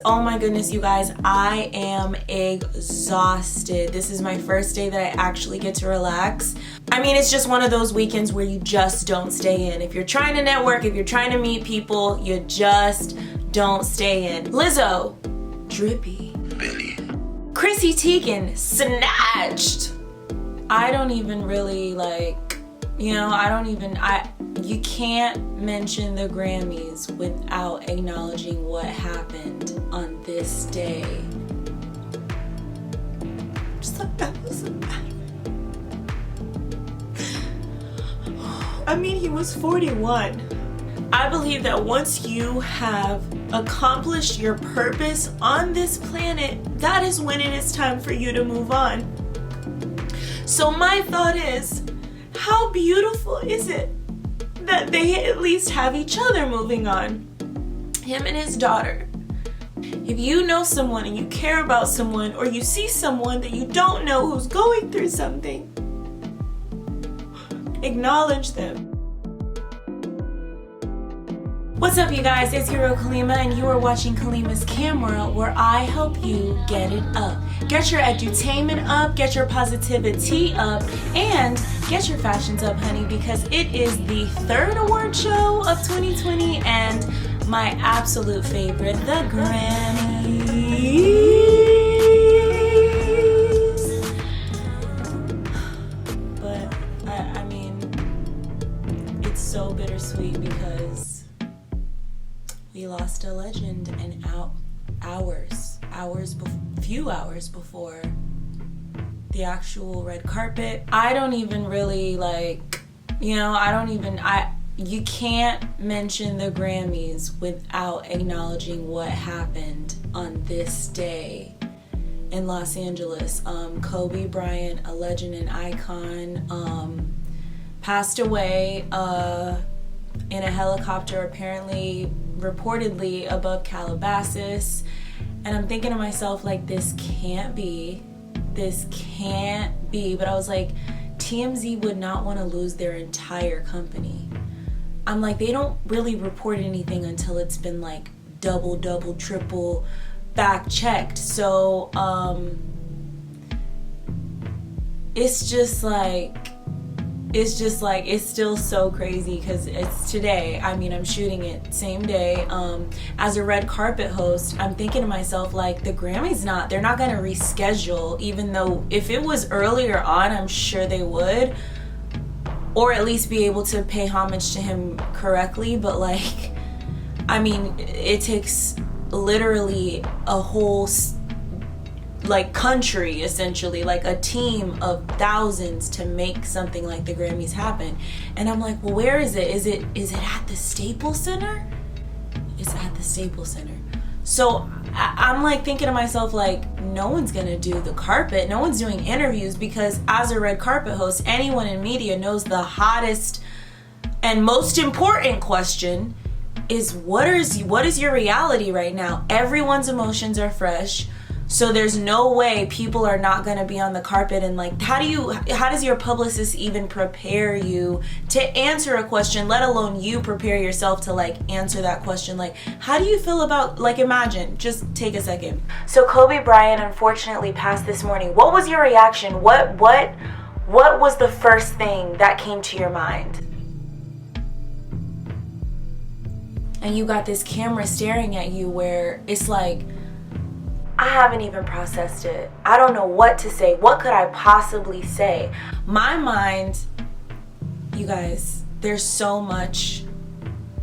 Oh my goodness, you guys, I am exhausted. This is my first day that I actually get to relax. I mean, it's just one of those weekends where you just don't stay in. If you're trying to network, if you're trying to meet people, you just don't stay in. Lizzo, drippy. Billy. Chrissy Teigen, snatched. I don't even really you can't mention the Grammys without acknowledging what happened on this day. Just like that doesn't matter. I mean, he was 41. I believe that once you have accomplished your purpose on this planet, that is when it is time for you to move on. So my thought is, how beautiful is it that they at least have each other moving on? Him and his daughter. If you know someone and you care about someone, or you see someone that you don't know who's going through something, acknowledge them. What's up, you guys? It's your girl Kalima, and you are watching Kalima's Camera, where I help you get it up. Get your edutainment up, get your positivity up, and get your fashions up, honey, because it is the third award show of 2020 and my absolute favorite, the Grammys. But, I mean, it's so bittersweet because we lost a legend and few hours before the actual red carpet. I don't even really you can't mention the Grammys without acknowledging what happened on this day in Los Angeles. Kobe Bryant, a legend and icon, passed away in a helicopter, apparently, reportedly above Calabasas. And I'm thinking to myself, like, this can't be. But I was like, TMZ would not want to lose their entire company. I'm like, they don't really report anything until it's been like double, triple fact checked. So it's still so crazy because it's today. I mean, I'm shooting it same day. As a red carpet host, I'm thinking to myself, like, the Grammys they're not going to reschedule, even though if it was earlier on, I'm sure they would, or at least be able to pay homage to him correctly. But like, I mean, it takes literally a whole country, essentially, like a team of thousands to make something like the Grammys happen. And I'm like, well, where is it? Is it at the Staples Center? It's at the Staples Center. So I'm like thinking to myself, like, no one's gonna do the carpet, no one's doing interviews, because as a red carpet host, anyone in media knows the hottest and most important question is, what is your reality right now? Everyone's emotions are fresh. So there's no way people are not going to be on the carpet. And like, how does your publicist even prepare you to answer a question, let alone you prepare yourself to like answer that question? Like, how do you feel about, like, imagine, just take a second. So Kobe Bryant unfortunately passed this morning. What was your reaction? What was the first thing that came to your mind? And you got this camera staring at you where it's like, I haven't even processed it. I don't know what to say. What could I possibly say? My mind, you guys, there's so much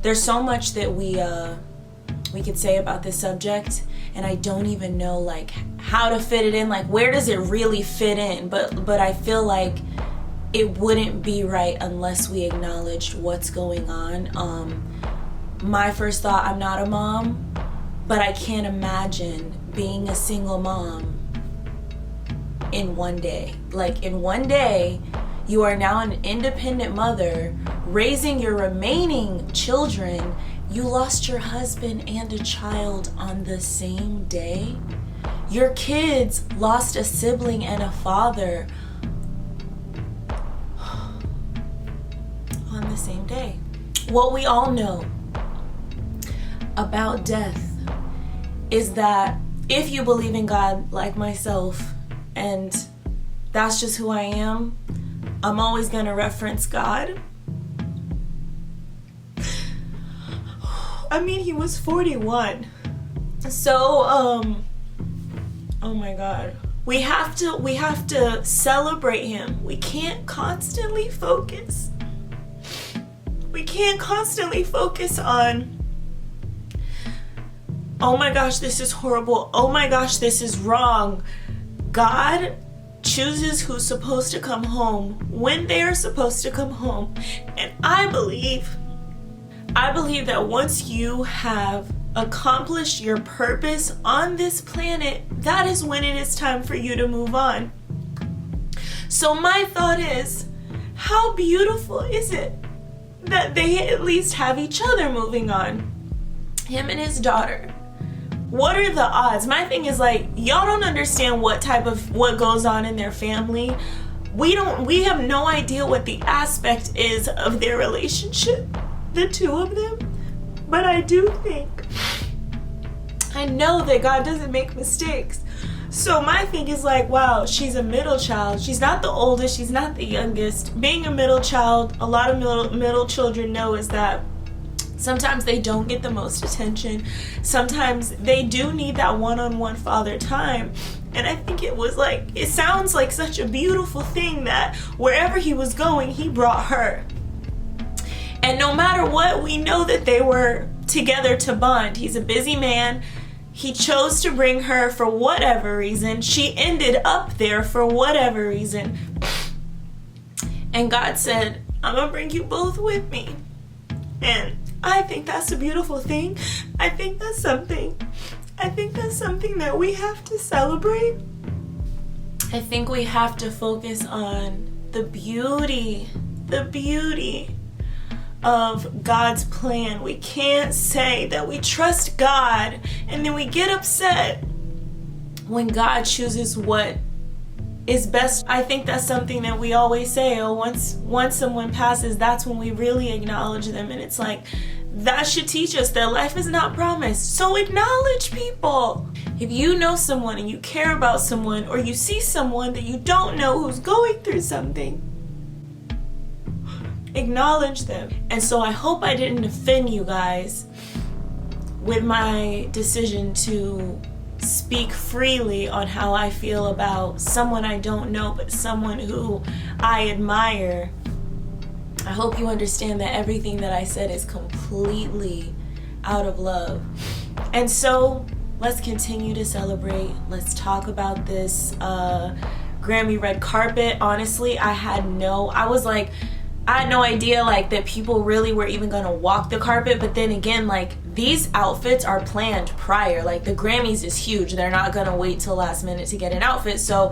that we could say about this subject, and I don't even know like how to fit it in. Like, where does it really fit in? But I feel like it wouldn't be right unless we acknowledged what's going on. My first thought, I'm not a mom, but I can't imagine being a single mom in one day. Like, in one day, you are now an independent mother, raising your remaining children. You lost your husband and a child on the same day. Your kids lost a sibling and a father on the same day. What we all know about death is that if you believe in God like myself, and that's just who I am, I'm always gonna reference God. I mean, he was 41. So, oh my God. We have to celebrate him. We can't constantly focus. We can't constantly focus on, oh my gosh, this is horrible. Oh my gosh, this is wrong. God chooses who's supposed to come home when they are supposed to come home. And I believe that once you have accomplished your purpose on this planet, that is when it is time for you to move on. So my thought is, how beautiful is it that they at least have each other moving on? Him and his daughter. What are the odds? My thing is, like, y'all don't understand what goes on in their family. We have no idea what the aspect is of their relationship, the two of them. But I do think, I know that God doesn't make mistakes. So my thing is like, wow, she's a middle child. She's not the oldest, she's not the youngest. Being a middle child, a lot of middle children know is that sometimes they don't get the most attention. Sometimes they do need that one-on-one father time. And I think it sounds like such a beautiful thing that wherever he was going, he brought her. And no matter what, we know that they were together to bond. He's a busy man. He chose to bring her for whatever reason. She ended up there for whatever reason. And God said, I'm gonna bring you both with me. And I think that's a beautiful thing. I think that's something that we have to celebrate. I think we have to focus on the beauty of God's plan. We can't say that we trust God and then we get upset when God chooses what is best. I think that's something that we always say, once someone passes, that's when we really acknowledge them. And it's like, that should teach us that life is not promised. So acknowledge people. If you know someone and you care about someone, or you see someone that you don't know who's going through something, acknowledge them. And so I hope I didn't offend you guys with my decision to speak freely on how I feel about someone I don't know, but someone who I admire. I hope you understand that everything that I said is completely out of love. And so let's continue to celebrate. Let's talk about this Grammy red carpet. Honestly, I had no idea like that people really were even gonna walk the carpet. But then again, like, these outfits are planned prior. Like, the Grammys is huge. They're not gonna wait till last minute to get an outfit. So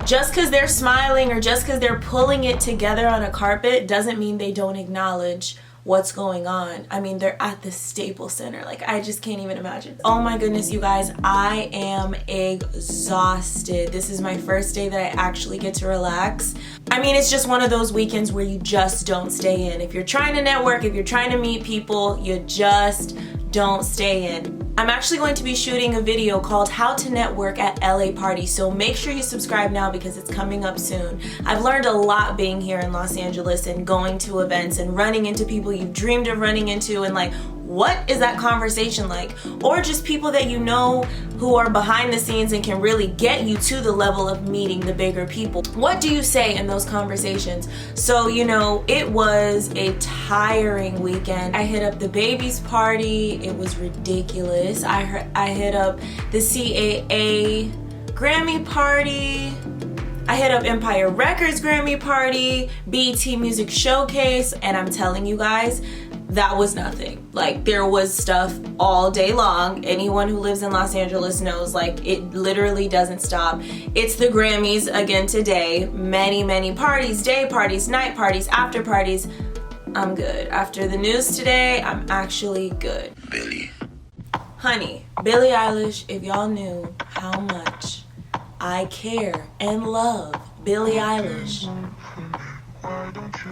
just because they're smiling or just because they're pulling it together on a carpet doesn't mean they don't acknowledge what's going on. I mean, they're at the Staples Center. Like, I just can't even imagine. Oh my goodness, you guys, I am exhausted. This is my first day that I actually get to relax. I mean, it's just one of those weekends where you just don't stay in. If you're trying to network, if you're trying to meet people, you just don't stay in. I'm actually going to be shooting a video called How to Network at LA Parties, so make sure you subscribe now because it's coming up soon. I've learned a lot being here in Los Angeles and going to events and running into people you've dreamed of running into, and like, what is that conversation like? Or just people that you know who are behind the scenes and can really get you to the level of meeting the bigger people. What do you say in those conversations? So, you know, it was a tiring weekend. I hit up the baby's party. It was ridiculous. I hit up the CAA Grammy party. I hit up Empire Records Grammy party, BET Music Showcase, and I'm telling you guys, that was nothing. Like, there was stuff all day long. Anyone who lives in Los Angeles knows, like, it literally doesn't stop. It's the Grammys again today. Many, many parties, day parties, night parties, after parties. I'm good. After the news today, I'm actually good. Billie. Honey, Billie Eilish, if y'all knew how much I care and love Billie Eilish,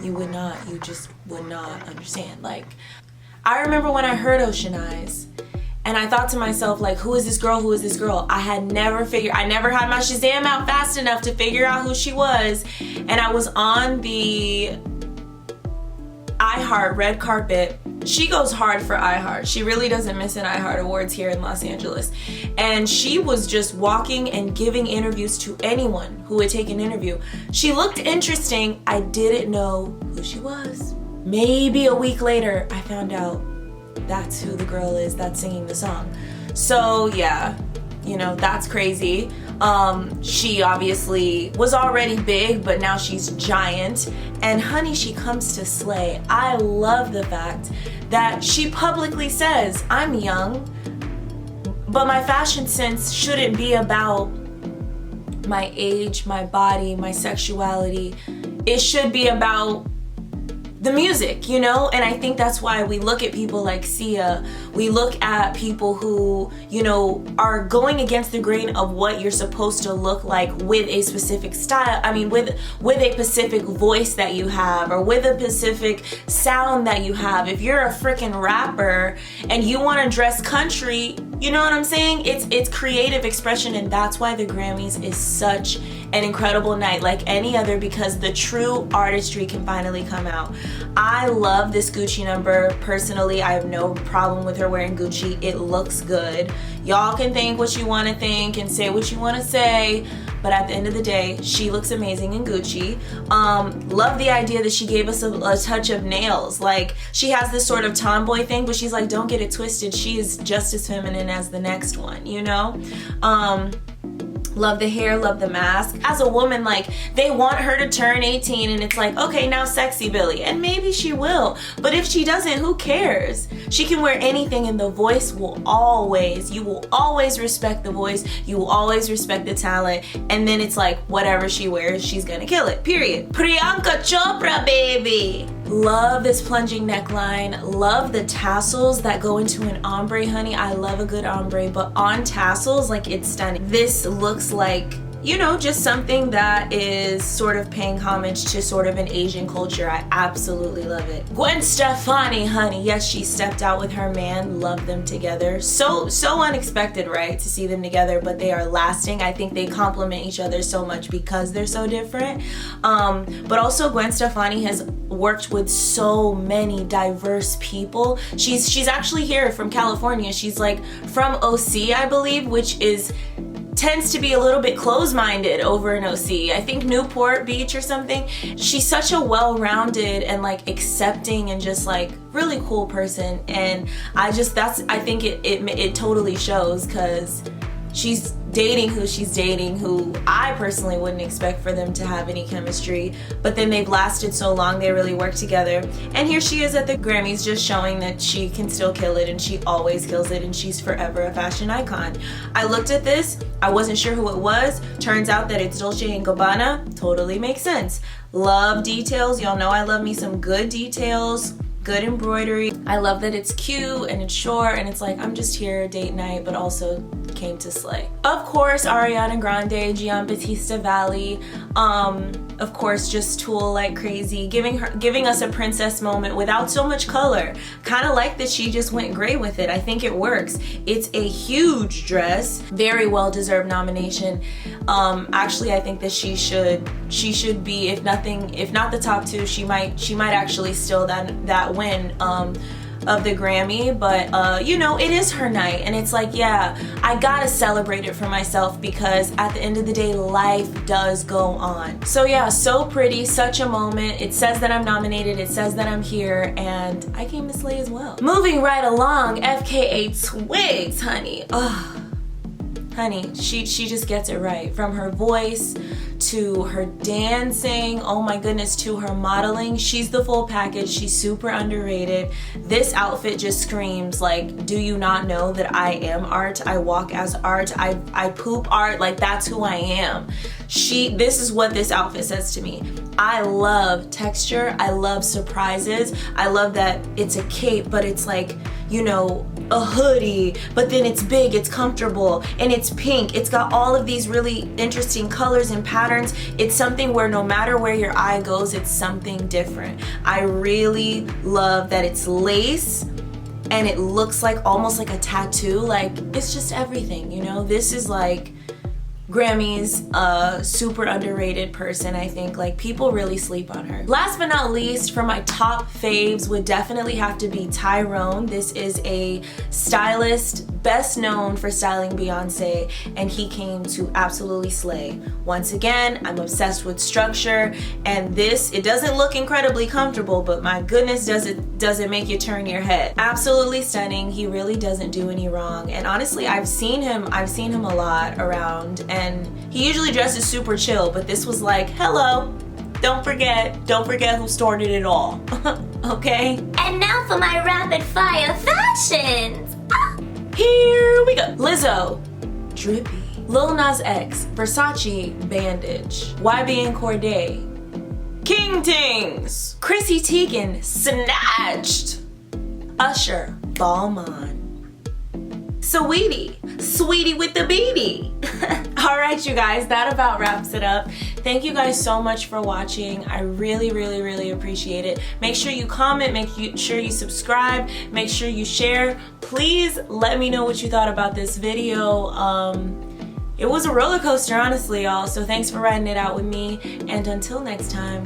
you just would not understand. Like, I remember when I heard Ocean Eyes, And I thought to myself, like, who is this girl? Who is this girl? I never had my Shazam out fast enough to figure out who she was. And I was on the iHeart red carpet. She goes hard for iHeart. She really doesn't miss an iHeart Awards here in Los Angeles. And she was just walking and giving interviews to anyone who would take an interview. She looked interesting. I didn't know who she was. Maybe a week later, I found out that's who the girl is that's singing the song. So yeah, you know, that's crazy. She obviously was already big, but now she's giant. And honey, she comes to slay. I love the fact that she publicly says, I'm young, but my fashion sense shouldn't be about my age, my body, my sexuality. It should be about the music, you know? And I think that's why we look at people like Sia. We look at people who, you know, are going against the grain of what you're supposed to look like with a specific style. I mean, with a specific voice that you have, or with a specific sound that you have. If you're a freaking rapper and you want to dress country, you know what I'm saying? It's creative expression, and that's why the Grammys is such an incredible night, like any other, because the true artistry can finally come out. I love this Gucci number. Personally, I have no problem with her wearing Gucci. It looks good. Y'all can think what you want to think and say what you want to say, but at the end of the day, she looks amazing in Gucci. Love the idea that she gave us a touch of nails. Like, she has this sort of tomboy thing, but she's like, don't get it twisted. She is just as feminine as the next one, you know? Love the hair, love the mask. As a woman, like, they want her to turn 18 and it's like, okay, now sexy Billy. And maybe she will, but if she doesn't, who cares? She can wear anything and the voice will always, you will always respect the voice, you will always respect the talent, and then it's like, whatever she wears, she's gonna kill it, period. Priyanka Chopra, baby! Love this plunging neckline. Love the tassels that go into an ombre, honey. I love a good ombre, but on tassels, like, it's stunning. This looks like, you know, just something that is sort of paying homage to sort of an Asian culture. I absolutely love it. Gwen Stefani, honey. Yes, she stepped out with her man. Love them together. So unexpected, right, to see them together, but they are lasting. I think they complement each other so much because they're so different. But also Gwen Stefani has worked with so many diverse people. She's actually here from California. She's like from OC, I believe, which tends to be a little bit closed-minded over in OC. I think Newport Beach or something. She's such a well-rounded and like accepting and just like really cool person, and I think it totally shows, because she's dating who she's dating, who I personally wouldn't expect for them to have any chemistry, but then they've lasted so long, they really work together. And here she is at the Grammys, just showing that she can still kill it, and she always kills it, and she's forever a fashion icon. I looked at this, I wasn't sure who it was. Turns out that it's Dolce & Gabbana. Totally makes sense. Love details. Y'all know I love me some good details. Good embroidery. I love that it's cute and it's short, and it's like, I'm just here date night, but also came to slay. Of course, Ariana Grande, Giambattista Valli, of course, just Tool like crazy, giving us a princess moment without so much color. Kind of like that she just went gray with it. I think it works. It's a huge dress, very well deserved nomination. Actually, I think that she should be, if not the top two, she might actually steal that win of the Grammy. But you know, it is her night, and it's like, yeah, I gotta celebrate it for myself, because at the end of the day, life does go on. So yeah, so pretty, such a moment. It says that I'm nominated, it says that I'm here, and I came to slay as well. Moving right along, FKA Twigs, honey. Ugh. Honey, she just gets it right. From her voice to her dancing, oh my goodness, to her modeling. She's the full package. She's super underrated. This outfit just screams like, do you not know that I am art? I walk as art. I poop art. Like, that's who I am. This is what this outfit says to me. I love texture. I love surprises. I love that it's a cape, but it's like, you know, a hoodie, but then it's big, it's comfortable, and it's pink. It's got all of these really interesting colors and patterns. It's something where no matter where your eye goes, it's something different. I really love that it's lace. and it looks like almost like a tattoo. Like, it's just everything, you know? This is like Grammy's a super underrated person, I think. Like, people really sleep on her. Last but not least, for my top faves would definitely have to be Tyrone. This is a stylist best known for styling Beyonce, and he came to absolutely slay. Once again, I'm obsessed with structure, and this, it doesn't look incredibly comfortable, but my goodness, does it make you turn your head. Absolutely stunning. He really doesn't do any wrong, and honestly, I've seen him a lot around, and he usually dresses super chill, but this was like, hello, don't forget who started it all. Okay? And now for my rapid fire fashions. Here we go. Lizzo, drippy. Lil Nas X, Versace, bandage. YB and Corday, King Tings. Chrissy Teigen, snatched. Usher, Balmain. Sweetie with the beanie. All right, you guys, that about wraps it up. Thank you guys so much for watching. I really appreciate it. Make sure you comment, sure you subscribe, make sure you share. Please let me know what you thought about this video. It was a roller coaster, honestly, y'all. So thanks for riding it out with me. And until next time.